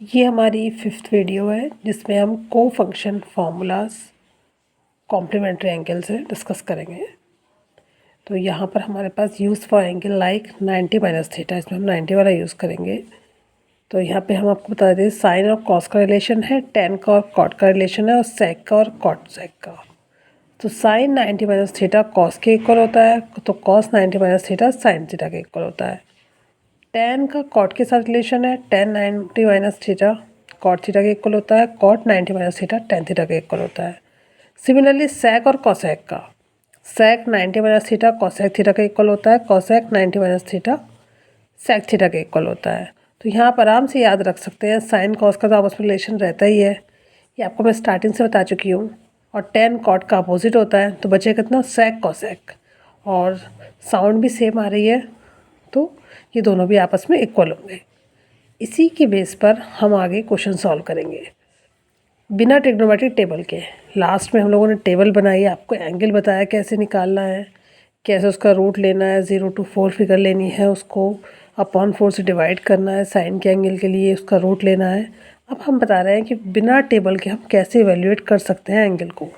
ये हमारी 5th video है जिसमें हम को फंक्शन फार्मूलाज कॉम्प्लीमेंट्री एंगल से डिस्कस करेंगे। तो यहाँ पर हमारे पास use for angle like 90 minus theta, इसमें हम 90 वाला यूज़ करेंगे। तो यहाँ पे हम आपको बता दें साइन और कॉस का रिलेशन है, टेन का और कॉट का रिलेशन है और सेक का और कॉट सेक का। तो साइन 90 माइनस थीटा कॉस के इक्वल होता है, तो cos 90 minus theta sine theta के इक्वल होता है। टेन का कॉट के साथ रिलेशन है, tan 90 minus theta cot theta के इक्वल होता है, cot 90 minus theta tan theta के इक्वल होता है। सिमिलरली सेक और कॉसेक का, sec 90 minus theta cosec theta के इक्वल होता है, cosec 90 minus theta sec theta के इक्वल होता है। तो यहाँ पर आराम से याद रख सकते हैं, साइन कॉस का तो आपस में रिलेशन रहता ही है, ये आपको मैं स्टार्टिंग से बता चुकी हूँ। और टेन कॉट का अपोजिट होता है, तो बचे कितना सेक कॉसेक, और साउंड भी सेम आ रही है, तो ये दोनों भी आपस में इक्वल होंगे। इसी के बेस पर हम आगे क्वेश्चन सॉल्व करेंगे बिना ट्रिग्नोमेट्रिक टेबल के। लास्ट में हम लोगों ने टेबल बनाई, आपको एंगल बताया कैसे निकालना है, कैसे उसका रूट लेना है, 0 to 4 फिगर लेनी है, उसको अपॉन 4 से डिवाइड करना है, साइन के एंगल के लिए उसका रूट लेना है। अब हम बता रहे हैं कि बिना टेबल के हम कैसे इवेल्युएट कर सकते हैं एंगल को।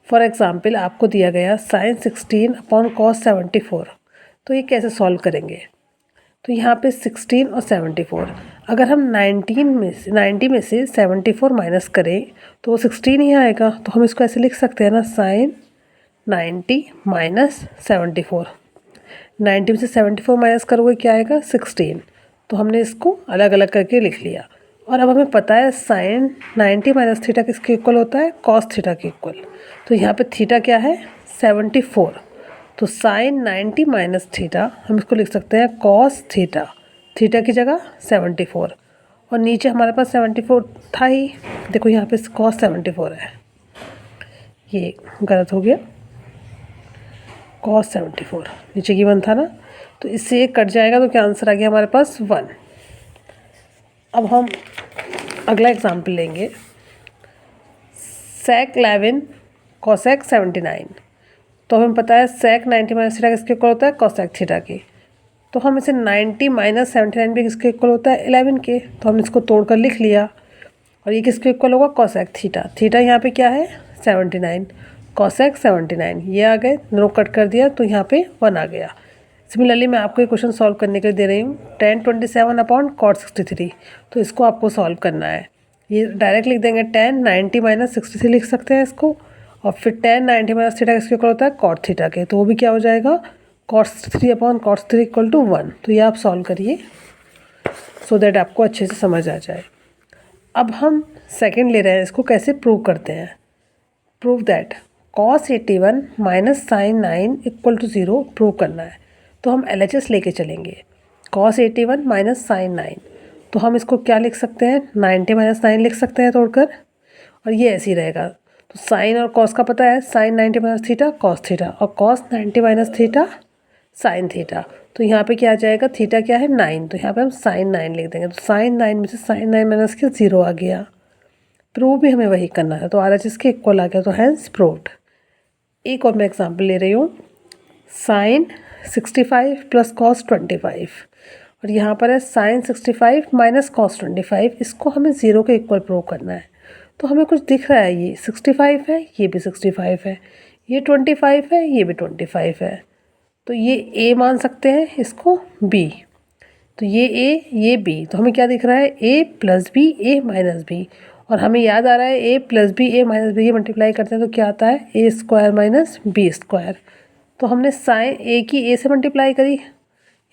फॉर एग्ज़ाम्पल आपको दिया गया साइन 16 अपॉन कॉस 74, तो ये कैसे सॉल्व करेंगे। तो यहाँ पे 16 और 74, अगर हम 90 में से 74 माइनस करें तो वो 16 ही आएगा। तो हम इसको ऐसे लिख सकते हैं ना, साइन 90 माइनस 74। 90 में से 74 माइनस करोगे क्या आएगा, 16। तो हमने इसको अलग अलग करके लिख लिया। और अब हमें पता है साइन 90 माइनस थीटा किसके इक्वल होता है, कॉस थीटा के इक्वल। तो यहाँ पे थीटा क्या है, 74। तो साइन 90 माइनस थीटा हम इसको लिख सकते हैं कॉस थीटा, थीटा की जगह 74। और नीचे हमारे पास 74 था ही, देखो यहाँ पे कॉस 74 है, ये गलत हो गया, कॉस 74 नीचे की 1 था ना, तो इससे एक कट जाएगा, तो क्या आंसर आ गया हमारे पास 1। अब हम अगला एग्जाम्पल लेंगे, सेक 11 कॉसेक 79। तो हमें पता है सेक 90 माइनस थीटा किसके इक्वल होता है, कॉसेक थीटा के। तो हम इसे 90 माइनस 79 भी किसके इक्वल होता है, 11 के। तो हमने इसको तोड़कर लिख लिया, और ये किसके इक्वल होगा, कॉसेक थीटा। थीटा यहाँ पे क्या है, 79, कॉसेक 79, ये आ गए, दोनों कट कर दिया तो यहाँ पे 1 आ गया। सिमिलरली मैं आपको ये क्वेश्चन सॉल्व करने के लिए दे रही हूँ, tan 27 अपॉन कॉट 63। तो इसको आपको सॉल्व करना है, ये डायरेक्ट लिख देंगे, tan 90 माइनस 63 लिख सकते हैं इसको। और फिर tan 90 माइनस थीटा किसके इक्वल होता है, कॉट थीटा के। तो वो भी क्या हो जाएगा, cot 3 upon cot 3 equal to 1। तो ये आप सॉल्व करिए सो दैट आपको अच्छे से समझ आ जाए। अब हम सेकंड ले रहे हैं, इसको कैसे प्रूव करते हैं। Prove that cos 81 minus sine 9 equal to 0 prove करना है। तो हम LHS लेके चलेंगे, कॉस 81 माइनस साइन 9। तो हम इसको क्या लिख सकते हैं, 90 माइनस 9 लिख सकते हैं तोड़कर, और ये ऐसे ही रहेगा। तो साइन और कॉस का पता है, sine 90 minus theta cos theta, और cos 90 minus theta sine theta. तो यहाँ पे क्या आ जाएगा, थीटा क्या है 9, तो यहाँ पे हम साइन 9 लिख देंगे। तो साइन 9 में से साइन 9 माइनस के 0 आ गया। प्रूव भी हमें वही करना है, तो RHS के इक्वल आ गया, तो हैंस प्रूव्ड। एक और मैं एग्जांपल ले रही हूँ, साइन 65 प्लस कॉस 25, और यहाँ पर है साइन 65 माइनस कॉस 25। इसको हमें 0 के इक्वल प्रूव करना है। तो हमें कुछ दिख रहा है, ये 65 है, ये भी 65 है, ये 25 है, ये भी 25 है। तो ये A मान सकते हैं, इसको B। तो ये A, ये B, तो हमें क्या दिख रहा है, A plus B, A minus B. और हमें याद आ रहा है A plus B, A minus B, ये मल्टीप्लाई करते हैं तो क्या आता है, A square minus B square. तो हमने साइन A की A से मल्टीप्लाई करी,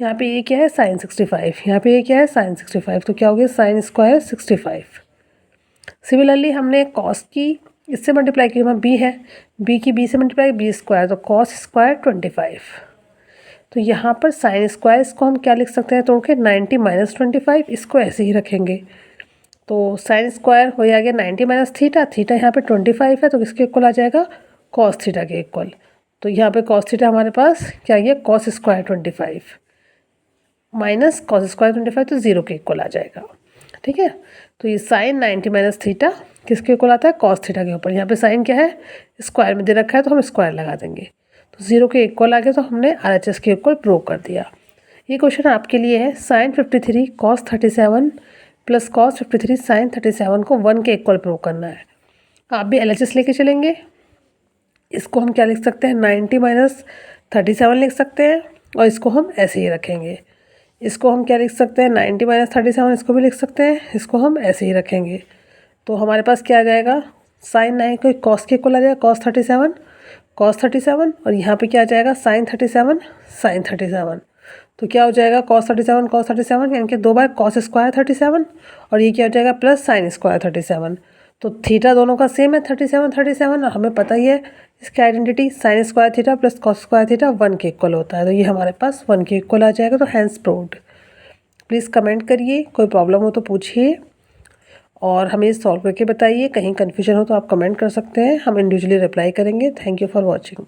यहाँ पे A क्या है, साइन 65, यहाँ पे A क्या है, साइन 65, तो क्या हो गया, साइन स्क्वायर 65। सिमिलरली हमने कॉस की इससे मल्टीप्लाई की, वहाँ B है, B की B से मल्टीप्लाई B स्क्वायर, तो कॉस स्क्वायर 25। तो यहाँ पर साइन स्क्वायर, इसको हम क्या लिख सकते हैं तोड़ के, 90 माइनस 25, इसको ऐसे ही रखेंगे। तो साइन स्क्वायर हो गया 90 माइनस थीटा, थीटा यहाँ पे 25 है, तो किसके इक्वल आ जाएगा, कॉस थीटा के इक्वल। तो यहाँ पे कॉस थीटा हमारे पास क्या गया, cos square 25 minus cos square 25, तो 0 के इक्वल आ जाएगा। ठीक है, तो ये साइन 90 माइनस थीटा किसके इक्वल आता है, कॉस थीटा के ऊपर। यहाँ पे साइन क्या है, स्क्वायर में दे रखा है, तो हम स्क्वायर लगा देंगे, तो 0 के इक्वल आ गया। तो हमने RHS के इक्वल प्रूव कर दिया। ये क्वेश्चन आपके लिए है, sine 53 cos 37 plus cos 53 sine 37 को 1 के इक्वल प्रूव करना है। आप भी LHS लेके चलेंगे। इसको हम क्या लिख सकते हैं, 90 माइनस 37 लिख सकते हैं और इसको हम ऐसे ही रखेंगे। इसको हम क्या लिख सकते हैं, 90 माइनस 37, इसको भी लिख सकते हैं, इसको हम ऐसे ही रखेंगे। तो हमारे पास क्या आ जाएगा, साइन 9 को कॉस के इक्वल आ जाएगा, कॉस 37 और यहाँ पे क्या आ जाएगा, साइन 37 तो क्या हो जाएगा, कॉस 37 यानी कि 2 बार कॉस स्क्वायर 37 और ये क्या हो जाएगा, प्लस साइन स्क्वायर 37। तो थीटा दोनों का सेम है 37 और हमें पता ही है इसकी identity, sine square theta plus cos square theta 1 के इक्वल होता है। तो ये हमारे पास 1 के इक्वल आ जाएगा। तो हैंस प्रूव्ड। प्लीज़ कमेंट करिए, कोई प्रॉब्लम हो तो पूछिए और हमें सॉल्व करके बताइए। कहीं कन्फ्यूजन हो तो आप कमेंट कर सकते हैं, हम इंडिविजुअली रिप्लाई करेंगे। Thank you for watching.